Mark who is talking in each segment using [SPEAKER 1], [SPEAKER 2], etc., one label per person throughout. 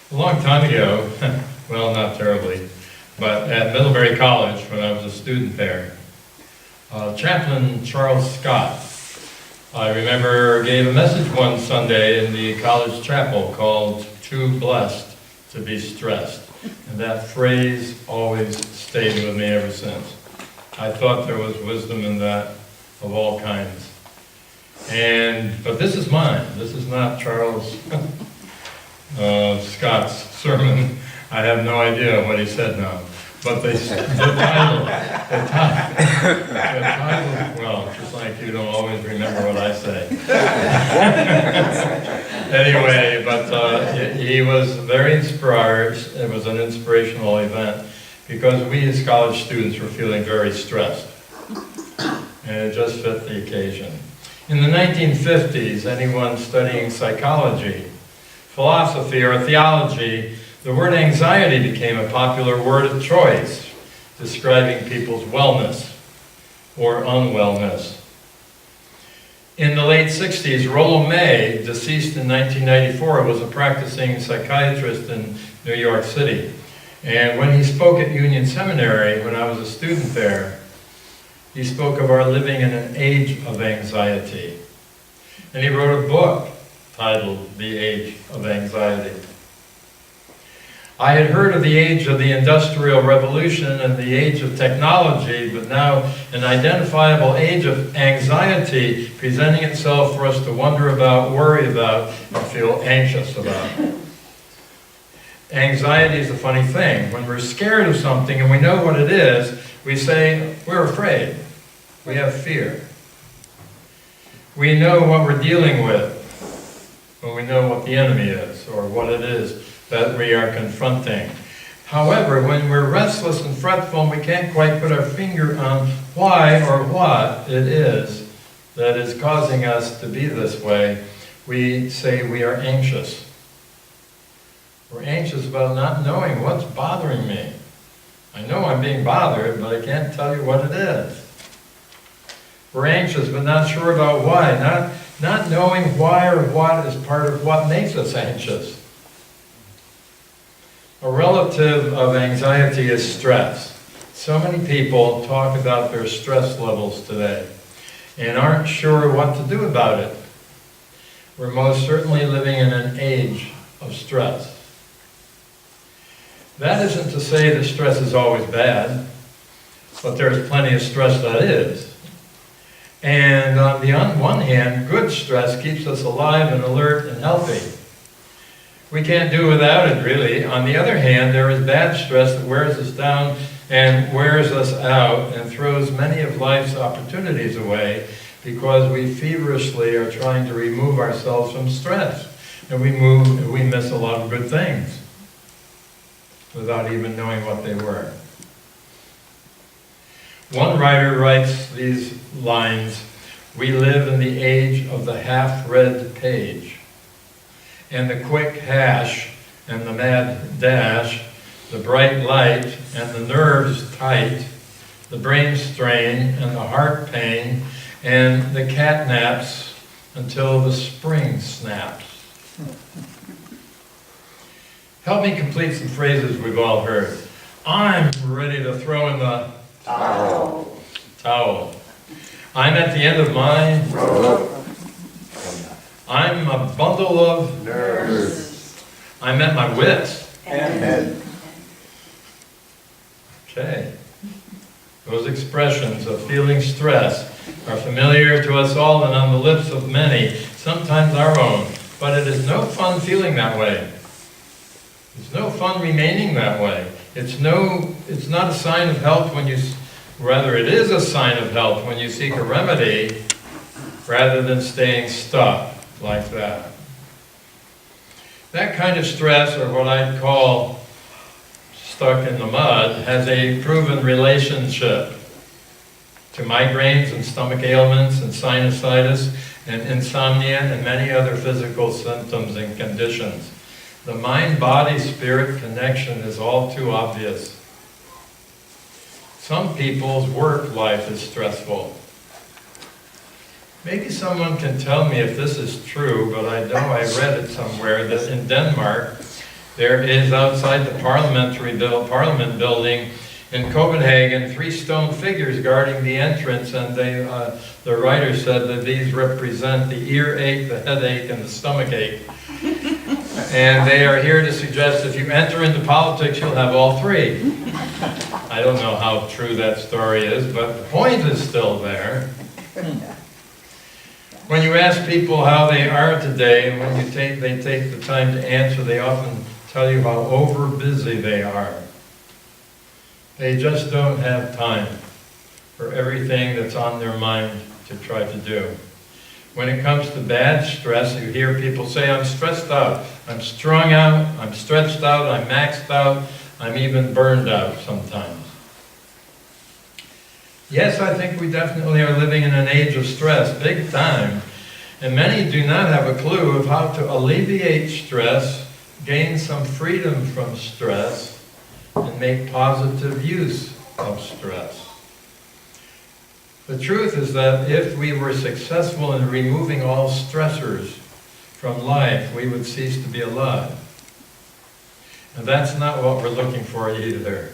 [SPEAKER 1] A long time ago, well, not terribly, but at Middlebury College, when I was a student there, Chaplain Charles Scott, I remember, gave a message one Sunday in the college chapel called "Too Blessed to be Stressed." And that phrase always stayed with me ever since. I thought there was wisdom in that of all kinds. But this is mine. This is not Charles Scott's sermon. I have no idea what he said now. But the title, well, just like you don't always remember what I say. Anyway, but he was very inspired. It was an inspirational event because we as college students were feeling very stressed. And it just fit the occasion. In the 1950s, anyone studying psychology, philosophy, or theology, the word anxiety became a popular word of choice, describing people's wellness or unwellness. In the late 60s, Rollo May, deceased in 1994, was a practicing psychiatrist in New York City. And when he spoke at Union Seminary, when I was a student there, he spoke of our living in an age of anxiety. And he wrote a book titled The Age of Anxiety. I had heard of the age of the Industrial Revolution and the age of technology, but now an identifiable age of anxiety presenting itself for us to wonder about, worry about, and feel anxious about. Anxiety is a funny thing. When we're scared of something and we know what it is, we say we're afraid. We have fear. We know what we're dealing with when we know what the enemy is or what it is that we are confronting. However, when we're restless and fretful and we can't quite put our finger on why or what it is that is causing us to be this way, we say we are anxious. We're anxious about not knowing what's bothering me. I know I'm being bothered, but I can't tell you what it is. We're anxious but not sure about why. Not knowing why or what is part of what makes us anxious. A relative of anxiety is stress. So many people talk about their stress levels today and aren't sure what to do about it. We're most certainly living in an age of stress. That isn't to say that stress is always bad, but there's plenty of stress that is. And on the one hand, good stress keeps us alive and alert and healthy. We can't do without it, really. On the other hand, there is bad stress that wears us down and wears us out and throws many of life's opportunities away because we feverishly are trying to remove ourselves from stress. And we miss a lot of good things without even knowing what they were. One writer writes these lines, "We live in the age of the half-read page, and the quick hash and the mad dash, the bright light and the nerves tight, the brain strain and the heart pain, and the cat naps until the spring snaps." Help me complete some phrases we've all heard. I'm ready to throw in the towel. I'm at the end of my rope. I'm a bundle of nerves. I'm at my wits' end. Okay. Those expressions of feeling stress are familiar to us all and on the lips of many, sometimes our own. But it is no fun feeling that way. It's no fun remaining that way. It's not a sign of health when you, rather it is a sign of health when you seek a remedy rather than staying stuck like that. That kind of stress, or what I'd call stuck in the mud, has a proven relationship to migraines and stomach ailments and sinusitis and insomnia and many other physical symptoms and conditions. The mind-body-spirit connection is all too obvious. Some people's work life is stressful. Maybe someone can tell me if this is true, but I know I read it somewhere that in Denmark, There is outside the Parliament building in Copenhagen 3 stone figures guarding the entrance, and the writer said that these represent the earache, the headache, and the stomachache. And they are here to suggest if you enter into politics, you'll have all 3. I don't know how true that story is, but the point is still there. When you ask people how they are today, and when they take the time to answer, they often tell you how over busy they are. They just don't have time for everything that's on their mind to try to do. When it comes to bad stress, you hear people say, I'm stressed out, I'm strung out, I'm stretched out, I'm maxed out, I'm even burned out sometimes. Yes, I think we definitely are living in an age of stress, big time. And many do not have a clue of how to alleviate stress, gain some freedom from stress, and make positive use of stress. The truth is that if we were successful in removing all stressors from life, we would cease to be alive. And that's not what we're looking for either.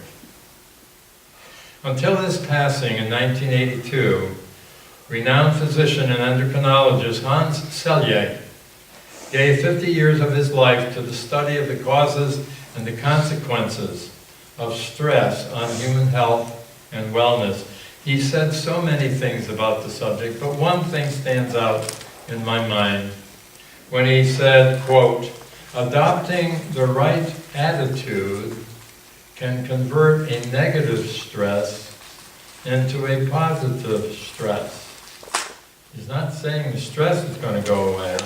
[SPEAKER 1] Until his passing in 1982, renowned physician and endocrinologist Hans Selye gave 50 years of his life to the study of the causes and the consequences of stress on human health and wellness. He said so many things about the subject, but one thing stands out in my mind when he said, quote, adopting the right attitude can convert a negative stress into a positive stress. He's not saying the stress is going to go away.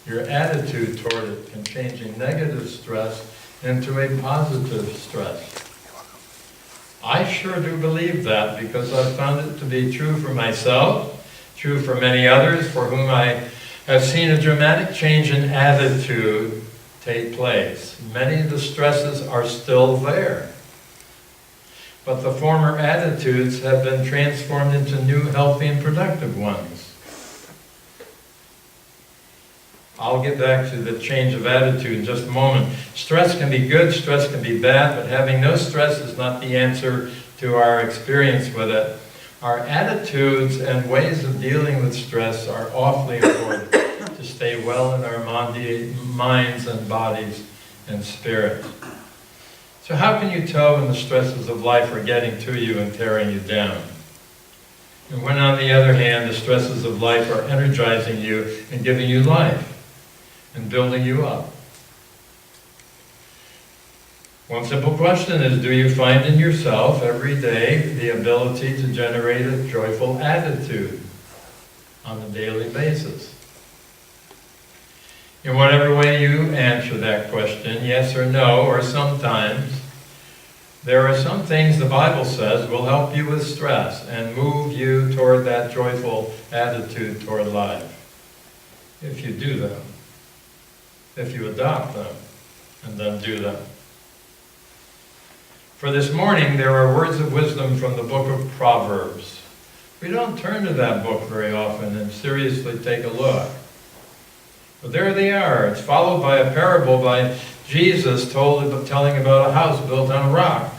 [SPEAKER 1] Your attitude toward it can change a negative stress into a positive stress. I sure do believe that because I've found it to be true for myself, true for many others for whom I have seen a dramatic change in attitude take place. Many of the stresses are still there, but the former attitudes have been transformed into new, healthy, and productive ones. I'll get back to the change of attitude in just a moment. Stress can be good, stress can be bad, but having no stress is not the answer to our experience with it. Our attitudes and ways of dealing with stress are awfully important to stay well in our minds and bodies and spirit. So how can you tell when the stresses of life are getting to you and tearing you down? And when, on the other hand, the stresses of life are energizing you and giving you life and building you up? One simple question is, do you find in yourself every day the ability to generate a joyful attitude on a daily basis? In whatever way you answer that question, yes or no, or sometimes, there are some things the Bible says will help you with stress and move you toward that joyful attitude toward life. If you do them. If you adopt them and then do them. For this morning, there are words of wisdom from the book of Proverbs. We don't turn to that book very often and seriously take a look. But there they are. It's followed by a parable by Jesus telling about a house built on a rock,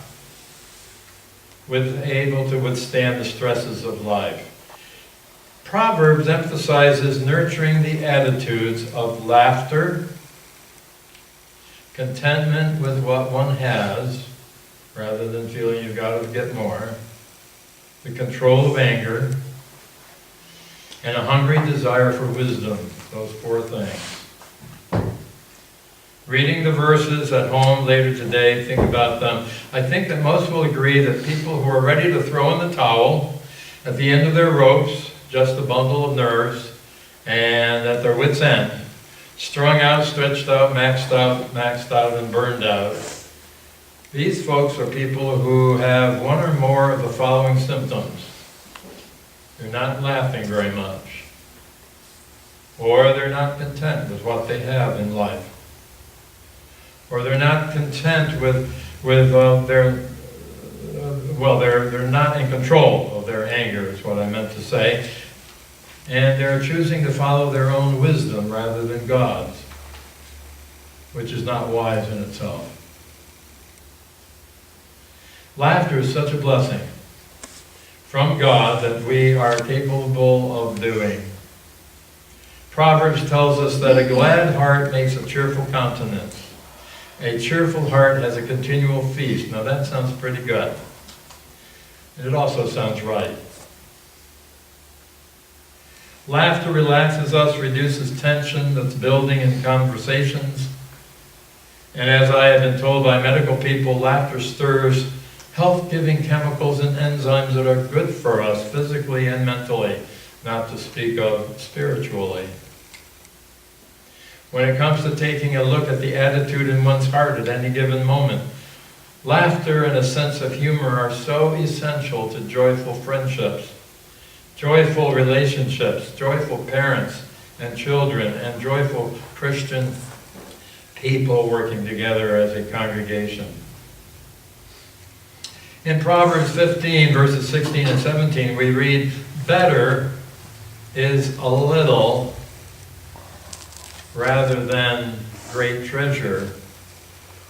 [SPEAKER 1] able to withstand the stresses of life. Proverbs emphasizes nurturing the attitudes of laughter, contentment with what one has, rather than feeling you've got to get more, the control of anger, and a hungry desire for wisdom, those 4 things. Reading the verses at home later today, think about them. I think that most will agree that people who are ready to throw in the towel at the end of their ropes, just a bundle of nerves, and at their wits' end, strung out, stretched out, maxed out, and burned out. These folks are people who have one or more of the following symptoms. They're not laughing very much, or they're not content with what they have in life, or they're not content they're not in control of their anger, is what I meant to say, and they're choosing to follow their own wisdom rather than God's. which is not wise in itself. Laughter is such a blessing from God that we are capable of doing. Proverbs tells us that a glad heart makes a cheerful countenance. A cheerful heart has a continual feast. Now that sounds pretty good. And it also sounds right. Laughter relaxes us, reduces tension that's building in conversations. And as I have been told by medical people, laughter stirs health-giving chemicals and enzymes that are good for us physically and mentally, not to speak of spiritually. When it comes to taking a look at the attitude in one's heart at any given moment, laughter and a sense of humor are so essential to joyful friendships, joyful relationships, joyful parents and children, and joyful Christian people working together as a congregation. In Proverbs 15, verses 16 and 17, we read, "Better is a little rather than great treasure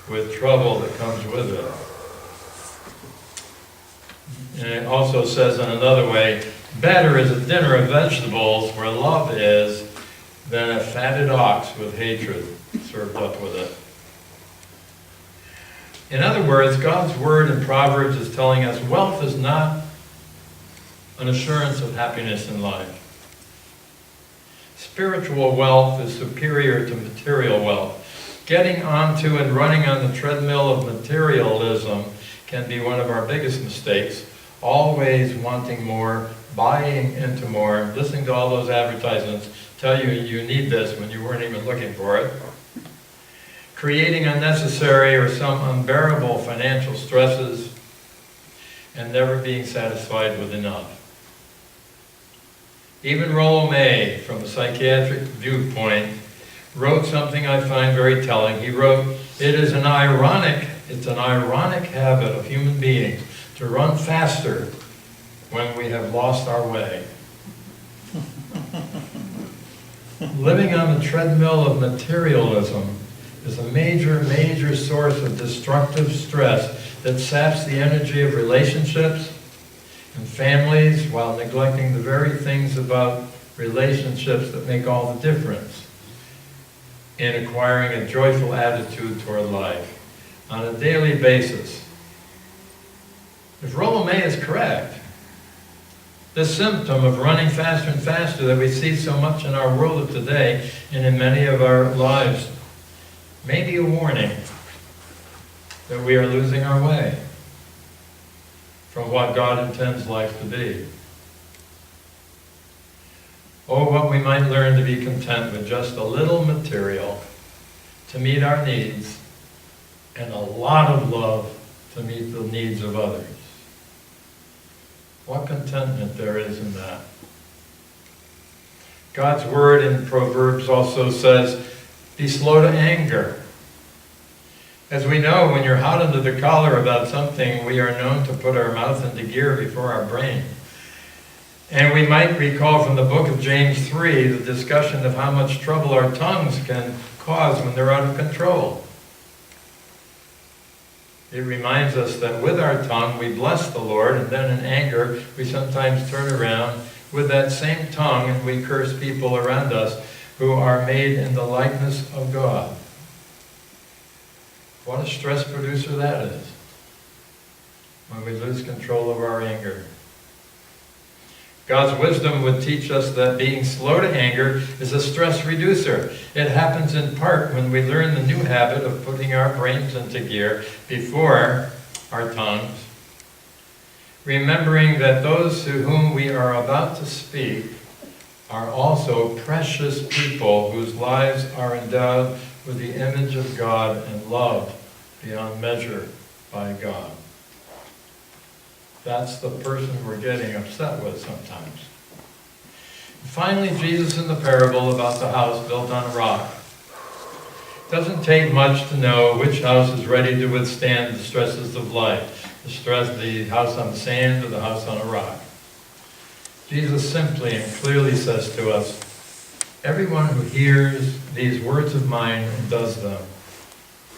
[SPEAKER 1] with trouble that comes with it." And it also says in another way, "Better is a dinner of vegetables where love is than a fatted ox with hatred served up with it." In other words, God's word in Proverbs is telling us wealth is not an assurance of happiness in life. Spiritual wealth is superior to material wealth. Getting onto and running on the treadmill of materialism can be one of our biggest mistakes. Always wanting more, buying into more, listening to all those advertisements tell you you need this when you weren't even looking for it. Creating unnecessary or some unbearable financial stresses, and never being satisfied with enough. Even Rollo May, from a psychiatric viewpoint, wrote something I find very telling. He wrote, it's an ironic habit of human beings to run faster when we have lost our way. Living on the treadmill of materialism is a major source of destructive stress that saps the energy of relationships and families while neglecting the very things about relationships that make all the difference in acquiring a joyful attitude toward life on a daily basis. If Rollo May is correct, the symptom of running faster and faster that we see so much in our world of today and in many of our lives may be a warning that we are losing our way from what God intends life to be. Oh, what we might learn to be content with just a little material to meet our needs and a lot of love to meet the needs of others. What contentment there is in that. God's word in Proverbs also says, be slow to anger. As we know, when you're hot under the collar about something, we are known to put our mouth into gear before our brain. And we might recall from the book of James 3 the discussion of how much trouble our tongues can cause when they're out of control. It reminds us that with our tongue we bless the Lord, and then in anger we sometimes turn around with that same tongue and we curse people around us who are made in the likeness of God. What a stress producer that is when we lose control of our anger. God's wisdom would teach us that being slow to anger is a stress reducer. It happens in part when we learn the new habit of putting our brains into gear before our tongues, remembering that those to whom we are about to speak are also precious people whose lives are endowed with the image of God and loved beyond measure by God. That's the person we're getting upset with sometimes. Finally, Jesus in the parable about the house built on a rock. It doesn't take much to know which house is ready to withstand the stresses of life. The house on the sand or the house on a rock. Jesus simply and clearly says to us, everyone who hears these words of mine and does them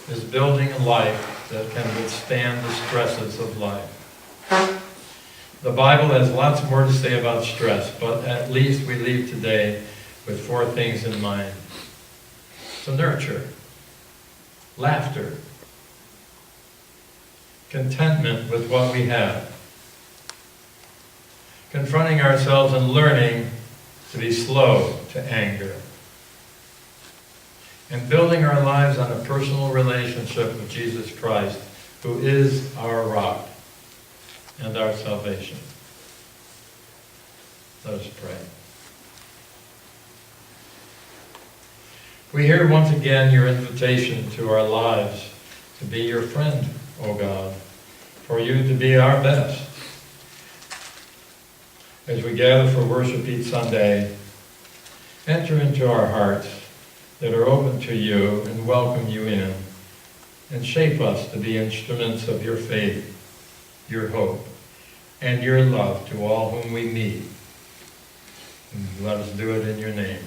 [SPEAKER 1] is building a life that can withstand the stresses of life. The Bible has lots more to say about stress, but at least we leave today with 4 things in mind. To nurture, laughter, contentment with what we have, confronting ourselves and learning to be slow to anger, and building our lives on a personal relationship with Jesus Christ, who is our rock and our salvation. Let us pray. We hear once again your invitation to our lives to be your friend, O God, for you to be our best. As we gather for worship each Sunday, enter into our hearts that are open to you and welcome you in, and shape us to be instruments of your faith, your hope, and your love to all whom we meet. And let us do it in your name.